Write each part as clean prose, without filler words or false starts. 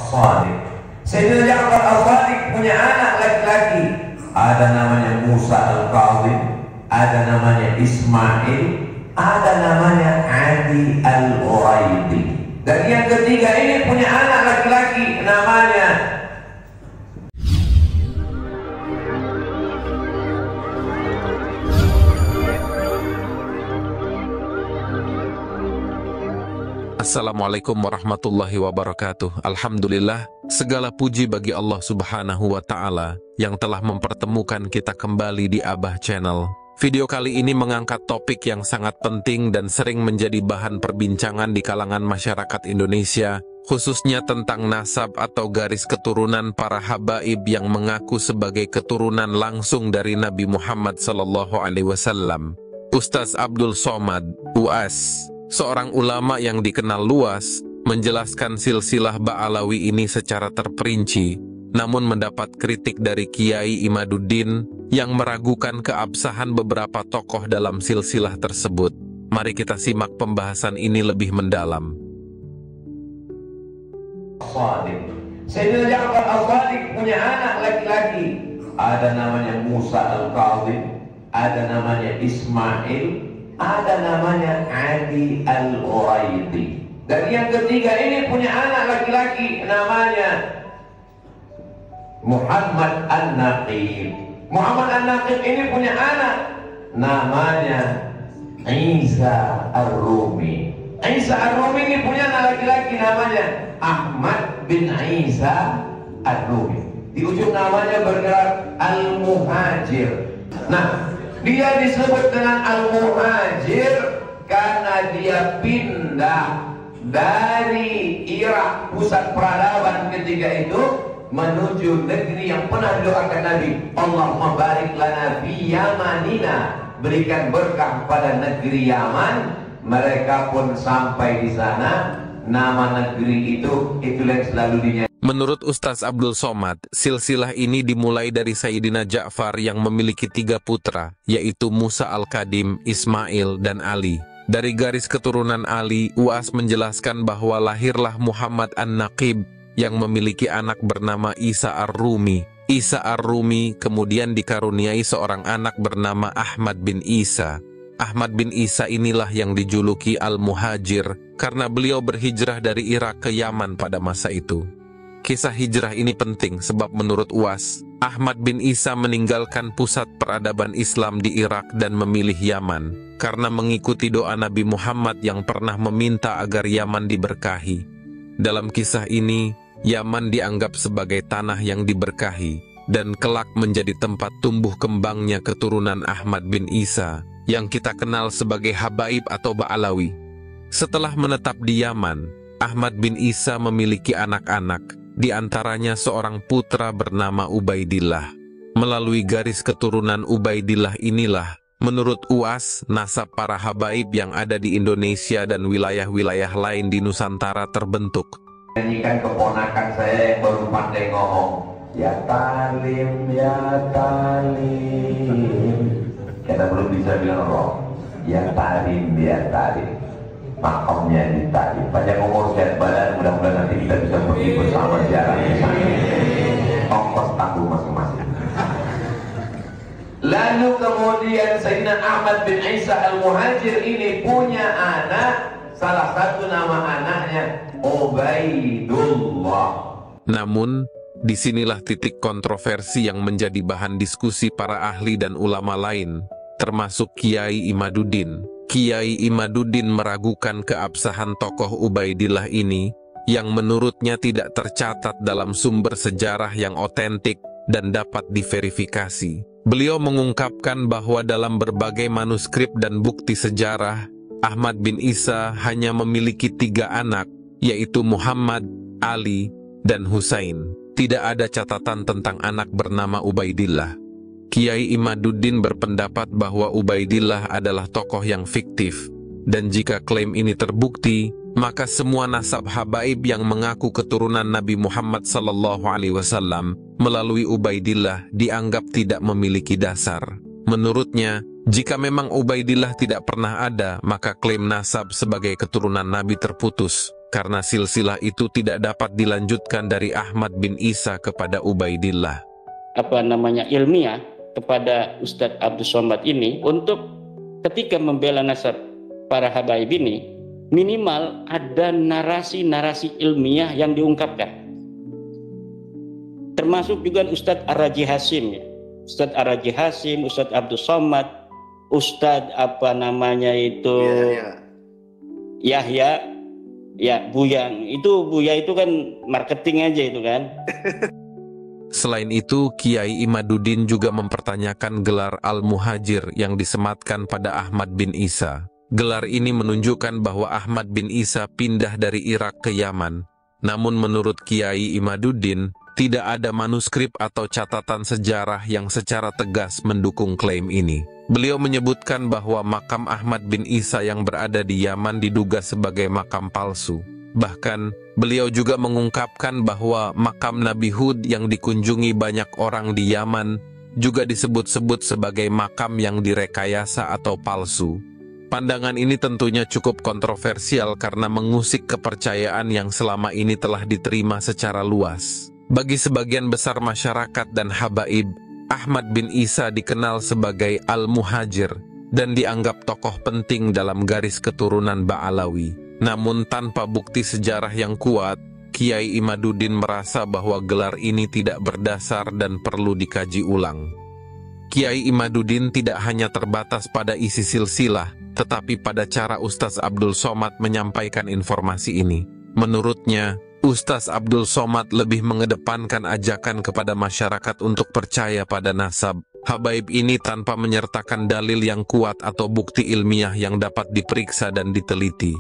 As-Shadiq. Sayyidina Ja'far As-Shadiq punya anak laki-laki. Ada namanya Musa Al-Kadhim, ada namanya Ismail, ada namanya Ali Al-Uraidi. Dan yang ketiga ini punya anak laki-laki namanya Assalamualaikum warahmatullahi wabarakatuh. Alhamdulillah, segala puji bagi Allah subhanahu wa ta'ala yang telah mempertemukan kita kembali di Abah Channel. Video kali ini mengangkat topik yang sangat penting dan sering menjadi bahan perbincangan di kalangan masyarakat Indonesia, khususnya tentang nasab atau garis keturunan para habaib yang mengaku sebagai keturunan langsung dari Nabi Muhammad SAW. Ustaz Abdul Somad, UAS, seorang ulama yang dikenal luas, menjelaskan silsilah Ba'alawi ini secara terperinci, namun mendapat kritik dari Kiai Imaduddin yang meragukan keabsahan beberapa tokoh dalam silsilah tersebut. Mari kita simak pembahasan ini lebih mendalam. Sayyidina Ja'far As-Shadiq punya anak laki-laki. Ada namanya Musa Al-Kadhim, ada namanya Ismail, ada namanya Ali Al-Uraidi. Dan yang ketiga ini punya anak laki-laki namanya Muhammad An-Naqib. Muhammad An-Naqib ini punya anak namanya Isa Ar-Rumi. Isa Ar-Rumi ini punya anak laki-laki namanya Ahmad bin Isa Ar-Rumi. Di ujung namanya bergerak Al-Muhajir. Nah, dia disebut dengan Al-Muhajir karena dia pindah dari Irak, pusat peradaban ketika itu, menuju negeri yang pernah didoakan Nabi. Allahumma barik lana fi Yamanina, berikan berkah pada negeri Yaman. Mereka pun sampai di sana. Nama negeri itu itulah yang selalu dinyanyikan. Menurut Ustaz Abdul Somad, silsilah ini dimulai dari Sayyidina Ja'far yang memiliki 3 putra, yaitu Musa Al-Kadhim, Ismail, dan Ali. Dari garis keturunan Ali, UAS menjelaskan bahwa lahirlah Muhammad An-Naqib yang memiliki anak bernama Isa Ar-Rumi. Isa Ar-Rumi kemudian dikaruniai seorang anak bernama Ahmad bin Isa. Ahmad bin Isa inilah yang dijuluki Al-Muhajir karena beliau berhijrah dari Irak ke Yaman pada masa itu. Kisah hijrah ini penting sebab menurut UAS, Ahmad bin Isa meninggalkan pusat peradaban Islam di Irak dan memilih Yaman karena mengikuti doa Nabi Muhammad yang pernah meminta agar Yaman diberkahi. Dalam kisah ini, Yaman dianggap sebagai tanah yang diberkahi dan kelak menjadi tempat tumbuh kembangnya keturunan Ahmad bin Isa yang kita kenal sebagai habaib atau Ba'alawi. Setelah menetap di Yaman, Ahmad bin Isa memiliki anak-anak, di antaranya seorang putra bernama Ubaidillah. Melalui garis keturunan Ubaidillah inilah, menurut UAS, nasab para habaib yang ada di Indonesia dan wilayah-wilayah lain di Nusantara terbentuk. Nyanyikan keponakan saya yang baru pandai ngomong, ya talim, ya talim. Kita belum bisa bilang roh, ya talim, ya talim. Makamnya di talim. Panjang umur, sehat badan, mudah-mudahan nanti kita bisa pergi bersama jalan ke sana. Ongkos tanggung masing-masing. Lalu kemudian Sayyidina Ahmad bin Isa Al-Muhajir ini punya anak, salah satu nama anaknya Ubaidullah. Namun, disinilah titik kontroversi yang menjadi bahan diskusi para ahli dan ulama lain, termasuk Kiai Imaduddin. Kiai Imaduddin meragukan keabsahan tokoh Ubaidillah ini, yang menurutnya tidak tercatat dalam sumber sejarah yang otentik dan dapat diverifikasi. Beliau mengungkapkan bahwa dalam berbagai manuskrip dan bukti sejarah, Ahmad bin Isa hanya memiliki 3 anak, yaitu Muhammad, Ali, dan Husain. Tidak ada catatan tentang anak bernama Ubaidillah. Kiai Imaduddin berpendapat bahwa Ubaidillah adalah tokoh yang fiktif, dan jika klaim ini terbukti, maka semua nasab habaib yang mengaku keturunan Nabi Muhammad SAW melalui Ubaidillah dianggap tidak memiliki dasar. Menurutnya, Jika memang Ubaidillah tidak pernah ada, maka klaim nasab sebagai keturunan Nabi terputus, karena silsilah itu tidak dapat dilanjutkan dari Ahmad bin Isa kepada Ubaidillah. Ilmiah kepada Ustadz Abdul Somad ini untuk ketika membela nasab para habaib ini, minimal ada narasi-narasi ilmiah yang diungkapkan. Termasuk juga Ustadz Ar-Raji Hasim, Ustadz Ar-Raji Hasim, Ustadz Abdul Somad, Ustadz Yahya, ya Buya itu kan marketing aja itu kan. Selain itu, Kiai Imaduddin juga mempertanyakan gelar Al-Muhajir yang disematkan pada Ahmad bin Isa. Gelar ini menunjukkan bahwa Ahmad bin Isa pindah dari Irak ke Yaman. Namun menurut Kiai Imaduddin, tidak ada manuskrip atau catatan sejarah yang secara tegas mendukung klaim ini. Beliau menyebutkan bahwa makam Ahmad bin Isa yang berada di Yaman diduga sebagai makam palsu. Bahkan, beliau juga mengungkapkan bahwa makam Nabi Hud yang dikunjungi banyak orang di Yaman juga disebut-sebut sebagai makam yang direkayasa atau palsu. Pandangan ini tentunya cukup kontroversial karena mengusik kepercayaan yang selama ini telah diterima secara luas. Bagi sebagian besar masyarakat dan habaib, Ahmad bin Isa dikenal sebagai Al-Muhajir dan dianggap tokoh penting dalam garis keturunan Ba'alawi. Namun tanpa bukti sejarah yang kuat, Kiai Imaduddin merasa bahwa gelar ini tidak berdasar dan perlu dikaji ulang. Kiai Imaduddin tidak hanya terbatas pada isi silsilah, tetapi pada cara Ustaz Abdul Somad menyampaikan informasi ini. Menurutnya, Ustaz Abdul Somad lebih mengedepankan ajakan kepada masyarakat untuk percaya pada nasab habaib ini tanpa menyertakan dalil yang kuat atau bukti ilmiah yang dapat diperiksa dan diteliti.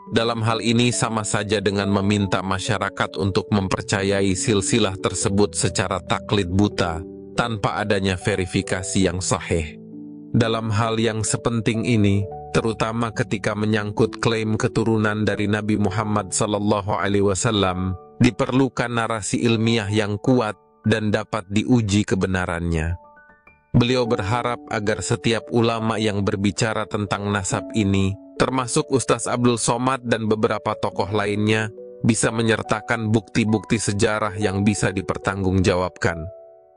Dalam hal ini sama saja dengan meminta masyarakat untuk mempercayai silsilah tersebut secara taklid buta tanpa adanya verifikasi yang sahih. Dalam hal yang sepenting ini, terutama ketika menyangkut klaim keturunan dari Nabi Muhammad SAW, diperlukan narasi ilmiah yang kuat dan dapat diuji kebenarannya. Beliau berharap agar setiap ulama yang berbicara tentang nasab ini, termasuk Ustaz Abdul Somad dan beberapa tokoh lainnya, bisa menyertakan bukti-bukti sejarah yang bisa dipertanggungjawabkan.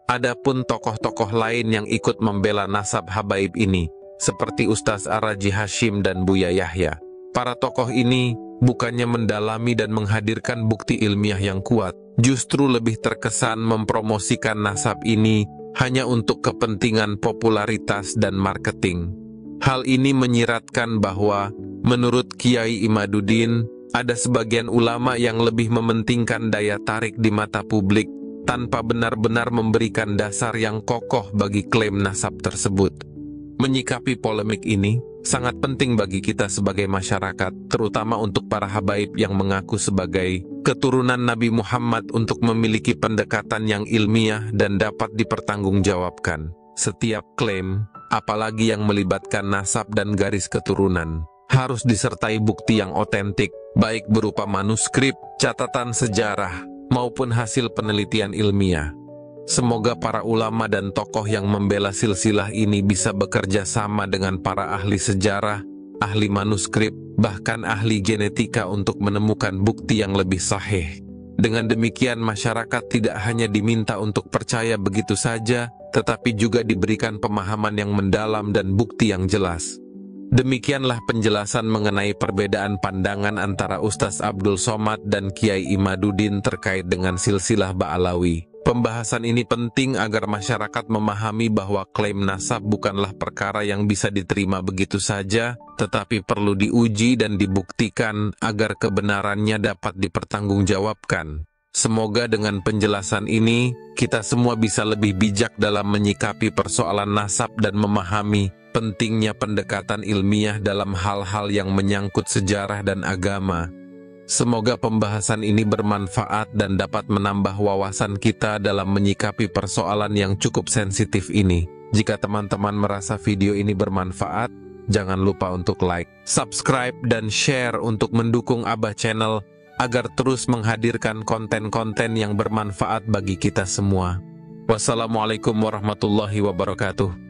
Adapun tokoh-tokoh lain yang ikut membela nasab habaib ini, seperti Ustaz Ar-Raji Hashim dan Buya Yahya. Para tokoh ini bukannya mendalami dan menghadirkan bukti ilmiah yang kuat, justru lebih terkesan mempromosikan nasab ini hanya untuk kepentingan popularitas dan marketing. Hal ini menyiratkan bahwa, menurut Kiai Imaduddin, ada sebagian ulama yang lebih mementingkan daya tarik di mata publik tanpa benar-benar memberikan dasar yang kokoh bagi klaim nasab tersebut. Menyikapi polemik ini sangat penting bagi kita sebagai masyarakat, terutama untuk para habaib yang mengaku sebagai keturunan Nabi Muhammad untuk memiliki pendekatan yang ilmiah dan dapat dipertanggungjawabkan. Setiap klaim, apalagi yang melibatkan nasab dan garis keturunan, harus disertai bukti yang otentik, baik berupa manuskrip, catatan sejarah, maupun hasil penelitian ilmiah. Semoga para ulama dan tokoh yang membela silsilah ini bisa bekerja sama dengan para ahli sejarah, ahli manuskrip, bahkan ahli genetika untuk menemukan bukti yang lebih sahih. Dengan demikian, masyarakat tidak hanya diminta untuk percaya begitu saja, tetapi juga diberikan pemahaman yang mendalam dan bukti yang jelas. Demikianlah penjelasan mengenai perbedaan pandangan antara Ustaz Abdul Somad dan Kiai Imaduddin terkait dengan silsilah Ba'alawi. Pembahasan ini penting agar masyarakat memahami bahwa klaim nasab bukanlah perkara yang bisa diterima begitu saja, tetapi perlu diuji dan dibuktikan agar kebenarannya dapat dipertanggungjawabkan. Semoga dengan penjelasan ini, kita semua bisa lebih bijak dalam menyikapi persoalan nasab dan memahami pentingnya pendekatan ilmiah dalam hal-hal yang menyangkut sejarah dan agama. Semoga pembahasan ini bermanfaat dan dapat menambah wawasan kita dalam menyikapi persoalan yang cukup sensitif ini. Jika teman-teman merasa video ini bermanfaat, jangan lupa untuk like, subscribe, dan share untuk mendukung Abah Channel agar terus menghadirkan konten-konten yang bermanfaat bagi kita semua. Wassalamualaikum warahmatullahi wabarakatuh.